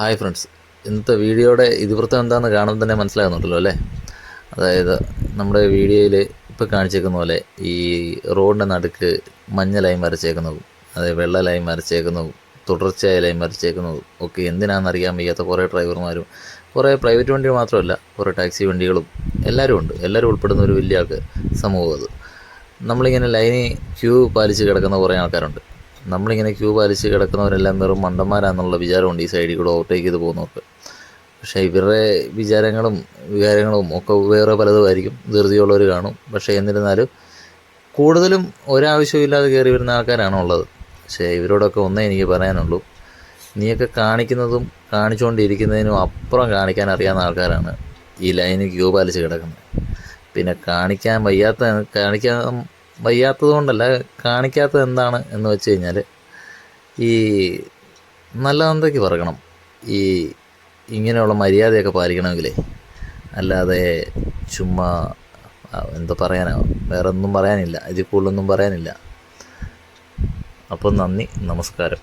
Hi friends, ഇന്നത്തെ വീഡിയോയുടെ ഇതിവൃത്തം എന്താണെന്ന് കാണുമ്പോൾ തന്നെ മനസ്സിലാകുന്നുണ്ടല്ലോ അല്ലേ. അതായത് നമ്മുടെ വീഡിയോയിൽ ഇപ്പോൾ കാണിച്ചേക്കുന്ന പോലെ ഈ റോഡിൻ്റെ നടുക്ക് മഞ്ഞ ലൈൻ വരച്ചേക്കുന്നതും അതായത് വെള്ള ലൈൻ വരച്ചേക്കുന്നതും തുടർച്ചയായ ലൈൻ വരച്ചേക്കുന്നതും ഒക്കെ എന്തിനാണെന്നറിയാൻ വയ്യാത്ത കുറേ ഡ്രൈവർമാരും കുറേ പ്രൈവറ്റ് വണ്ടികൾ മാത്രമല്ല കുറേ ടാക്സി വണ്ടികളും എല്ലാവരും ഉണ്ട്. എല്ലാവരും ഉൾപ്പെടുന്ന ഒരു വലിയ സമൂഹം അത്. നമ്മളിങ്ങനെ ലൈനിൽ ക്യൂ പാലിച്ച് കിടക്കുന്ന കുറേ ആൾക്കാരുണ്ട്. നമ്മളിങ്ങനെ ക്യൂ പാലിച്ച് കിടക്കുന്നവരെല്ലാം വെറും മണ്ടന്മാരാന്നുള്ള വിചാരമുണ്ട് ഈ സൈഡിൽ കൂടെ ഓവർടേക്ക് ചെയ്ത് പോകുന്നവർക്ക്. പക്ഷേ ഇവരുടെ വിചാരങ്ങളും വികാരങ്ങളും ഒക്കെ വേറെ പലതുമായിരിക്കും. ധൃതിയുള്ളവർ കാണും. പക്ഷേ എന്നിരുന്നാലും കൂടുതലും ഒരാവശ്യമില്ലാതെ കയറി വരുന്ന ആൾക്കാരാണ് ഉള്ളത്. പക്ഷേ ഇവരോടൊക്കെ ഒന്നേ എനിക്ക് പറയാനുള്ളൂ, നീയൊക്കെ കാണിക്കുന്നതും കാണിച്ചുകൊണ്ടിരിക്കുന്നതിനും അപ്പുറം കാണിക്കാൻ അറിയാവുന്ന ആൾക്കാരാണ് ഈ ലൈനിൽ ക്യൂ പാലിച്ച് കിടക്കുന്നത്. പിന്നെ കാണിക്കാൻ വയ്യാത്തത് കൊണ്ടല്ല, കാണിക്കാത്തത് എന്താണ് എന്ന് വെച്ച് കഴിഞ്ഞാൽ ഈ നല്ല തന്തയ്ക്ക് പറയണം. ഈ ഇങ്ങനെയുള്ള മര്യാദയൊക്കെ പാലിക്കണമെങ്കിലേ, അല്ലാതെ ചുമ്മാ എന്താ പറയാനാ, വേറെ ഒന്നും പറയാനില്ല, ഇതിൽ കൂടുതലൊന്നും പറയാനില്ല. അപ്പം നന്ദി, നമസ്കാരം.